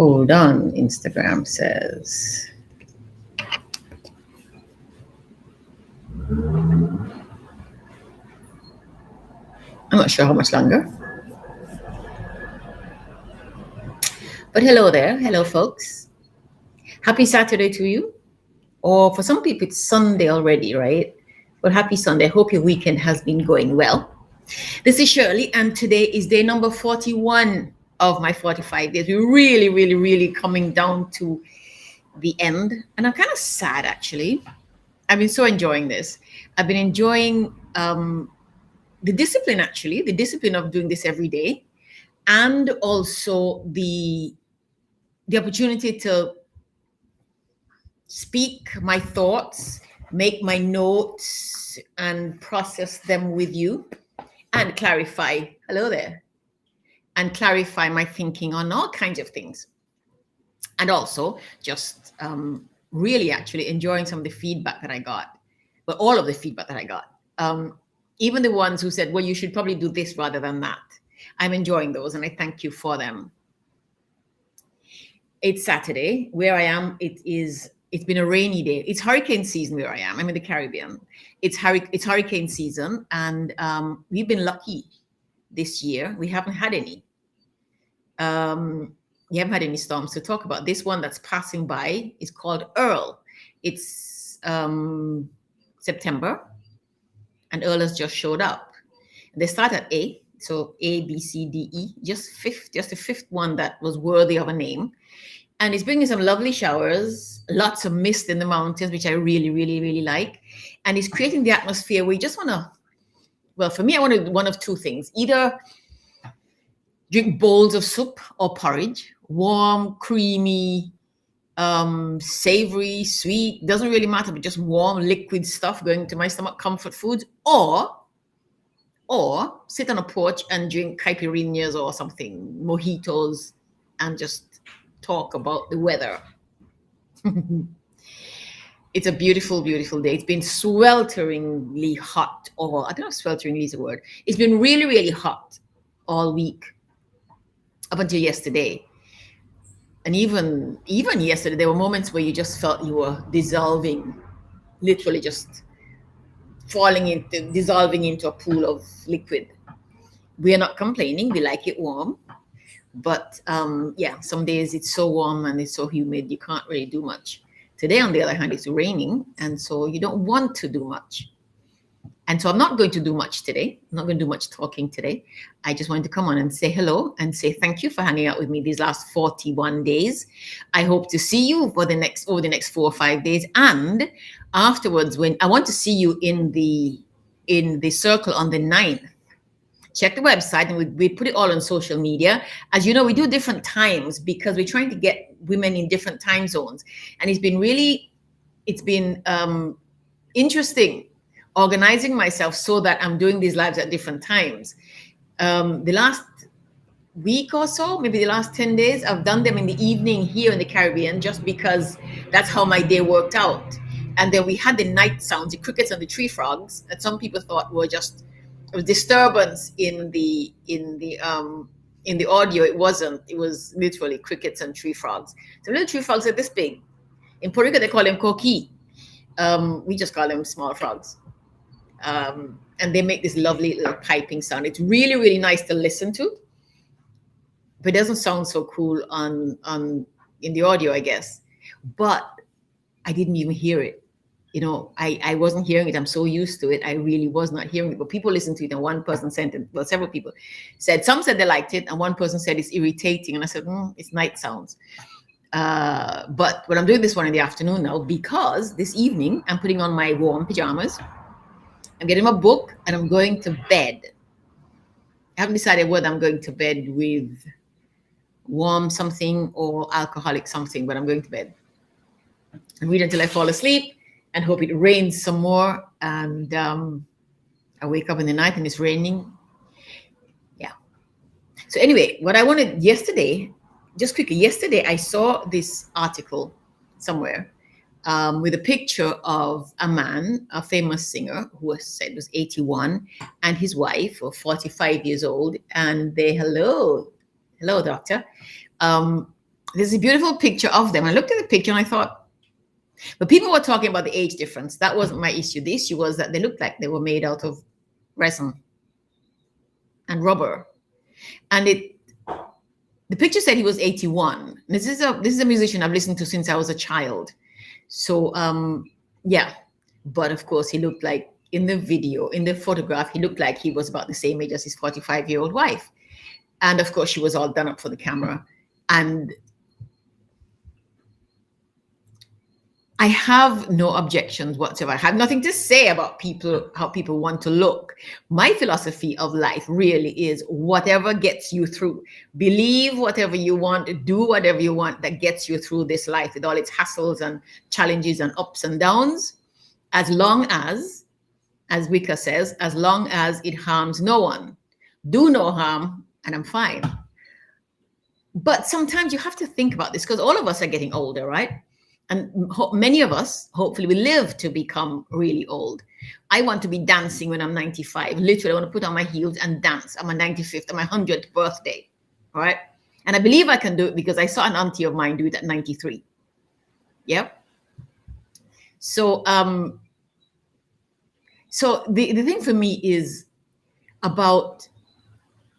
Hold on, Instagram says. I'm not sure how much longer. But hello there. Hello, folks. Happy Saturday to you. Or for some people, it's Sunday already, right? But happy Sunday. I hope your weekend has been going well. This is Shirley, and today is day number 41 of my 45 days. We're really coming down to the end. And I'm kind of sad, actually. I've been so enjoying this. I've been enjoying the discipline, actually, the discipline of doing this every day, and also the opportunity to speak my thoughts, make my notes, and process them with you, and clarify. Hello there. And clarify my thinking on all kinds of things. And also just really actually enjoying some of the feedback that I got, but all of the feedback that I got. Even the ones who said, well, you should probably do this rather than that. I'm enjoying those, and I thank you for them. It's Saturday. Where I am, it's been a rainy day. It's hurricane season where I am. I'm in the Caribbean. It's hurricane season, and we've been lucky this year. We haven't had any. We haven't had any storms to talk about. This one that's passing by is called Earl. It's September, and Earl has just showed up. They start at A, so A, B, C, D, E, just the fifth one that was worthy of a name. And it's bringing some lovely showers, lots of mist in the mountains, which I really like. And it's creating the atmosphere where you just want to, well, for me, I want to one of two things. Either drink bowls of soup or porridge, warm, creamy, savory, sweet, doesn't really matter, but just warm, liquid stuff going to my stomach, comfort foods, or sit on a porch and drink caipirinhas or something, mojitos, and just talk about the weather. It's a beautiful day. It's been swelteringly hot, or I don't know if swelteringly is a word. It's been really hot all week up until yesterday. And even yesterday, there were moments where you just felt you were dissolving, literally just dissolving into a pool of liquid. We are not complaining. We like it warm. But yeah, some days it's so warm and it's so humid, you can't really do much. Today, on the other hand, it's raining, and so you don't want to do much. And so I'm not going to do much today. I'm not going to do much talking today. I just wanted to come on and say hello and say thank you for hanging out with me these last 41 days. I hope to see you over the next 4 or 5 days. And afterwards, when I want to see you in the circle on the 9th. Check the website, and we put it all on social media. As you know, we do different times because we're trying to get women in different time zones. And it's been interesting organizing myself so that I'm doing these lives at different times. The last week or so, maybe the last 10 days, I've done them in the evening here in the Caribbean, just because that's how my day worked out. And then we had the night sounds, the crickets and the tree frogs, that some people thought were just a disturbance in the audio. It wasn't. It was literally crickets and tree frogs. So little tree frogs are this big. In Puerto Rico, they call them coqui. We just call them small frogs. And they make this lovely little piping sound. It's really nice to listen to, but it doesn't sound so cool in the audio, I guess. But I didn't even hear it. You know, I wasn't hearing it. I'm so used to it. I really was not hearing it. But people listened to it, and one person sent it. Well, several people said. Some said they liked it, and one person said it's irritating. And I said, it's night sounds. But when I'm doing this one in the afternoon now, because this evening I'm putting on my warm pajamas. I'm getting my book, and I'm going to bed. I haven't decided whether I'm going to bed with warm something or alcoholic something, but I'm going to bed and read until I fall asleep, and hope it rains some more. And I wake up in the night and it's raining. Yeah. So anyway, what I wanted yesterday, just quickly, yesterday I saw this article somewhere with a picture of a man, a famous singer who was 81, and his wife, 45 years old. And they, hello, doctor. there's a beautiful picture of them. I looked at the picture and I thought, but people were talking about the age difference. That wasn't my issue. The issue was that they looked like they were made out of resin and rubber. And the picture said he was 81. This is a musician I've listened to since I was a child. So yeah, but of course he looked like, in the video, in the photograph, he looked like he was about the same age as his 45-year-old wife. And of course she was all done up for the camera. And I have no objections whatsoever. I have nothing to say about people, how people want to look. My philosophy of life really is whatever gets you through. Believe whatever you want, do whatever you want that gets you through this life with all its hassles and challenges and ups and downs, as long as Wicca says, as long as it harms no one. Do no harm and I'm fine. But sometimes you have to think about this because all of us are getting older, right? And many of us, hopefully, will live to become really old. I want to be dancing when I'm 95. Literally, I want to put on my heels and dance on my 95th, on my 100th birthday. All right. And I believe I can do it because I saw an auntie of mine do it at 93. Yeah. So, so the thing for me is about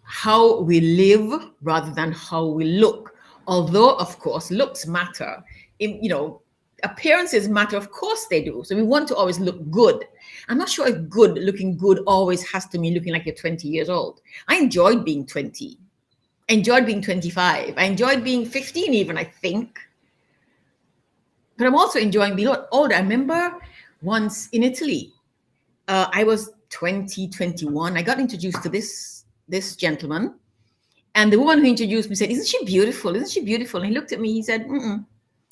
how we live rather than how we look. Although, of course, looks matter. You know, appearances matter, of course they do. So we want to always look good. I'm not sure if looking good always has to mean looking like you're 20 years old. I enjoyed being 20. I enjoyed being 25. I enjoyed being 15 even, I think. But I'm also enjoying being a lot older. I remember once in Italy, I was 20, 21. I got introduced to this gentleman. And the woman who introduced me said, "Isn't she beautiful? Isn't she beautiful?" And he looked at me, he said,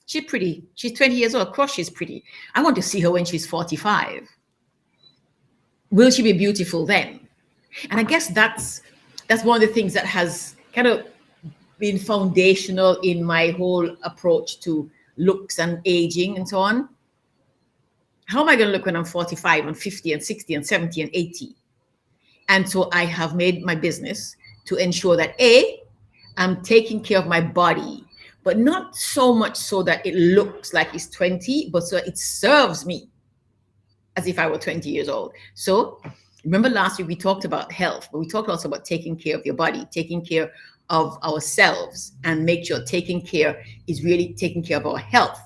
"She's pretty. She's 20 years old. Of course she's pretty. I want to see her when she's 45. Will she be beautiful then?" And I guess that's one of the things that has kind of been foundational in my whole approach to looks and aging and so on. How am I going to look when I'm 45 and 50 and 60 and 70 and 80? And so I have made my business to ensure that I'm taking care of my body, but not so much so that it looks like it's 20, but so it serves me as if I were 20 years old. So remember last week we talked about health, but we talked also about taking care of your body, taking care of ourselves, and make sure taking care is really taking care of our health.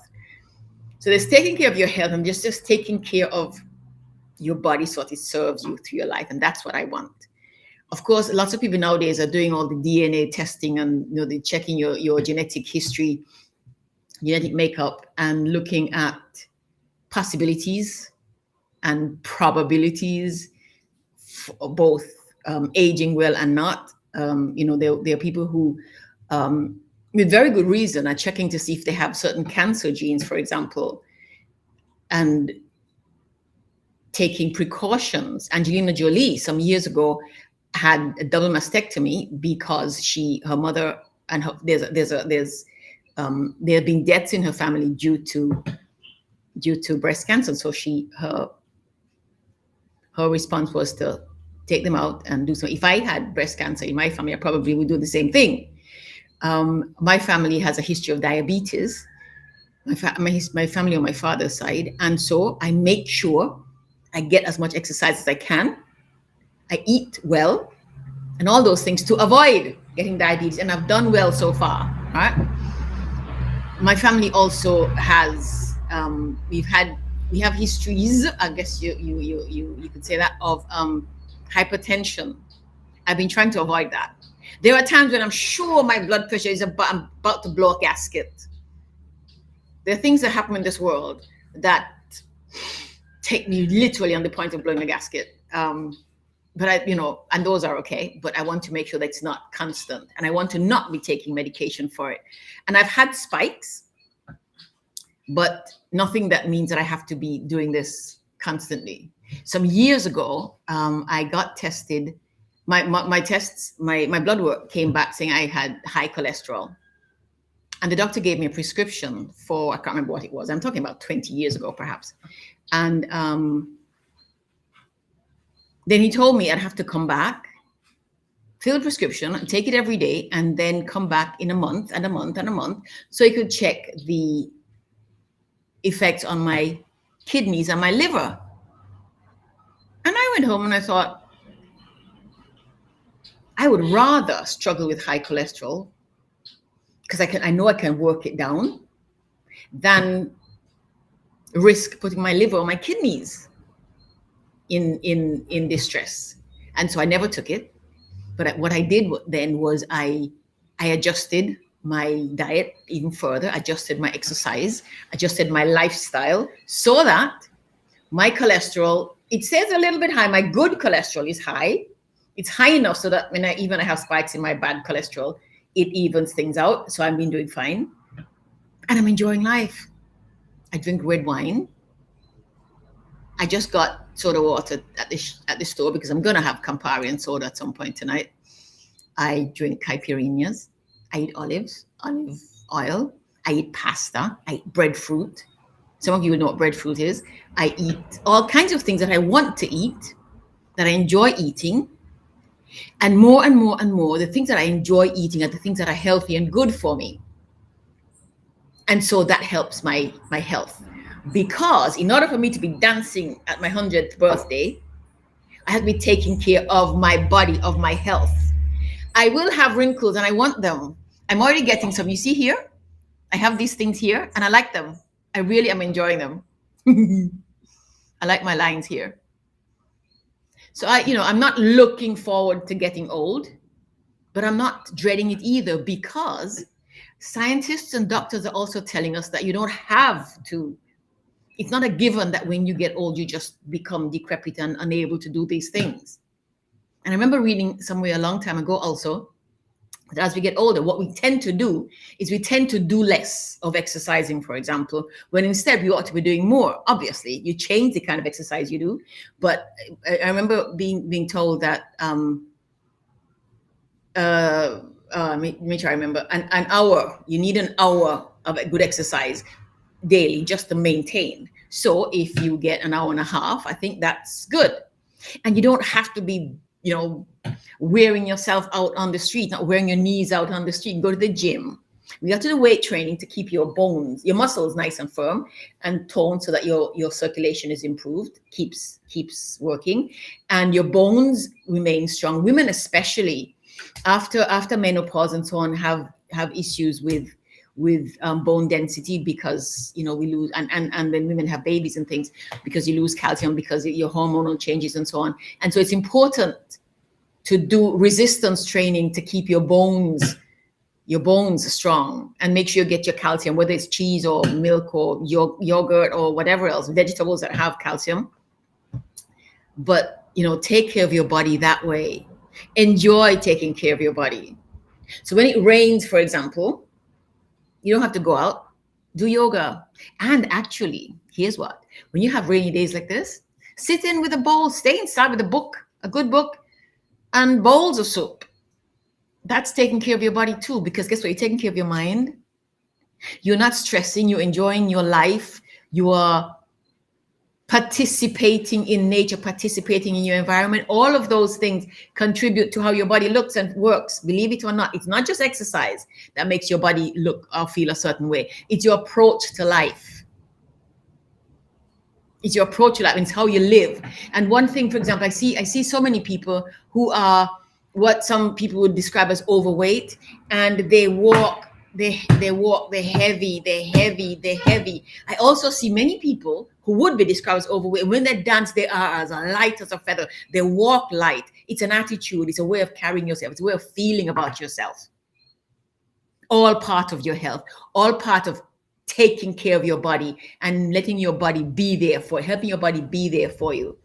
So there's taking care of your health and just taking care of your body so that it serves you through your life. And that's what I want. Of course, lots of people nowadays are doing all the DNA testing and they're checking your genetic history, genetic makeup, and looking at possibilities and probabilities for both aging well and not. There are people who, with very good reason, are checking to see if they have certain cancer genes, for example, and taking precautions. Angelina Jolie, some years ago, had a double mastectomy because her mother and her, there have been deaths in her family due to breast cancer. So her response was to take them out and do so. If I had breast cancer in my family, I probably would do the same thing. My family has a history of diabetes. My family on my father's side, and so I make sure I get as much exercise as I can. I eat well and all those things to avoid getting diabetes. And I've done well so far, right? My family also has, we have histories, I guess you could say that, of hypertension. I've been trying to avoid that. There are times when I'm sure my blood pressure is about to blow a gasket. There are things that happen in this world that take me literally on the point of blowing a gasket. But and those are okay, but I want to make sure that it's not constant, and I want to not be taking medication for it. And I've had spikes, but nothing that means that I have to be doing this constantly. Some years ago, I got tested. My tests, my blood work came back saying I had high cholesterol. And the doctor gave me a prescription for, I can't remember what it was. I'm talking about 20 years ago, perhaps. And then he told me I'd have to come back fill a prescription, take it every day, and then come back in a month and a month and a month, so he could check the effects on my kidneys and my liver. And I went home and I thought, I would rather struggle with high cholesterol, because I know I can work it down, than risk putting my liver or my kidneys in distress. And so I never took it. But what I did then was I adjusted my diet even further, adjusted my exercise, adjusted my lifestyle, so that my cholesterol, it says a little bit high. My good cholesterol is high. It's high enough so that when I have spikes in my bad cholesterol, it evens things out. So I've been doing fine. And I'm enjoying life. I drink red wine. I just got soda water at the store because I'm going to have Campari and soda at some point tonight. I drink caipirinhas. I eat olive oil. I eat pasta. I eat breadfruit. Some of you know what breadfruit is. I eat all kinds of things that I want to eat, that I enjoy eating. And more and more and more, the things that I enjoy eating are the things that are healthy and good for me. And so that helps my health. Because in order for me to be dancing at my 100th birthday, I have to be taking care of my body, of my health. I will have wrinkles and I want them. I'm already getting some. You see here? I have these things here and I like them. I really am enjoying them. I like my lines here. So I'm not looking forward to getting old, but I'm not dreading it either, because scientists and doctors are also telling us that you don't have to. It's not a given that when you get old, you just become decrepit and unable to do these things. And I remember reading somewhere a long time ago also that as we get older, what we tend to do is we tend to do less of exercising, for example, when instead we ought to be doing more. Obviously, you change the kind of exercise you do. But I remember being told that, make sure I remember, an hour, you need an hour of a good exercise daily just to maintain. So if you get an hour and a half, I think that's good. And you don't have to be, wearing yourself out on the street, not wearing your knees out on the street. Go to the gym. We got to do weight training to keep your bones, your muscles nice and firm and toned, so that your circulation is improved, keeps working, and your bones remain strong. Women especially, after menopause and so on, have issues with bone density, because we lose, and when women have babies and things, because you lose calcium because your hormonal changes and so on. And so it's important to do resistance training to keep your bones strong, and make sure you get your calcium, whether it's cheese or milk or yogurt or whatever else, vegetables that have calcium. But take care of your body that way. Enjoy taking care of your body. So when it rains, for example, you don't have to go out, do yoga. And actually, here's what, when you have rainy days like this, sit in with a bowl, stay inside with a book, a good book, and bowls of soup. That's taking care of your body too, because guess what? You're taking care of your mind. You're not stressing, you're enjoying your life. You are participating in nature, participating in your environment. All of those things contribute to how your body looks and works. Believe it or not, it's not just exercise that makes your body look or feel a certain way. It's your approach to life. It's your approach to life. It's how you live. And one thing, for example, I see so many people who are what some people would describe as overweight, and they walk, they're heavy. I also see many people who would be described as overweight. When they dance, they are as light as a feather. They walk light. It's an attitude. It's a way of carrying yourself. It's a way of feeling about yourself. All part of your health. All part of taking care of your body and letting your body be there for, helping your body be there for you.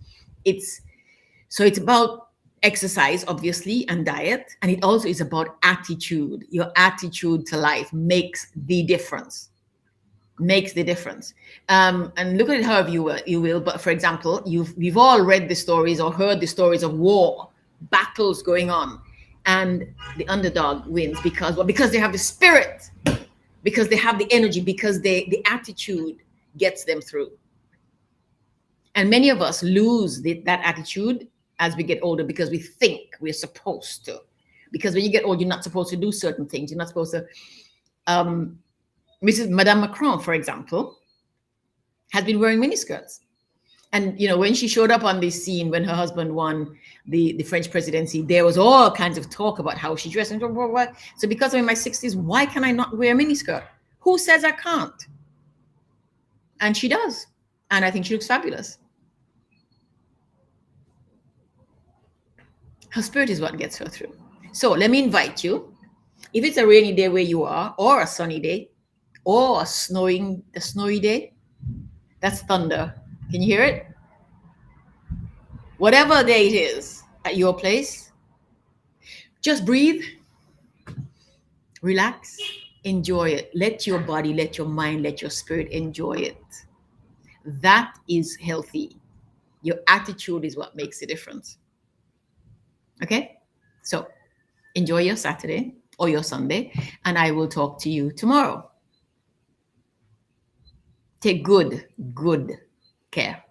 It's about exercise, obviously, and diet, and it also is about attitude. Your attitude to life makes the difference. And look at it however you will. But for example, we've all read the stories or heard the stories of war, battles going on, and the underdog wins because they have the spirit, because they have the energy, because the attitude gets them through. And many of us lose that attitude as we get older, because we think we're supposed to Because when you get old, you're not supposed to do certain things. You're not supposed to. Madame Macron, for example, has been wearing miniskirts. And, you know, when she showed up on this scene, when her husband won the French presidency, there was all kinds of talk about how she dressed. And blah, blah, blah. So because I'm in my 60s, why can I not wear a miniskirt? Who says I can't? And she does. And I think she looks fabulous. Her spirit is what gets her through. So let me invite you. If it's a rainy day where you are, or a sunny day, or a snowy day, that's thunder. Can you hear it? Whatever day it is at your place, just breathe, relax, enjoy it. Let your body, let your mind, let your spirit enjoy it. That is healthy. Your attitude is what makes the difference. Okay? So enjoy your Saturday or your Sunday, and I will talk to you tomorrow. Take good care.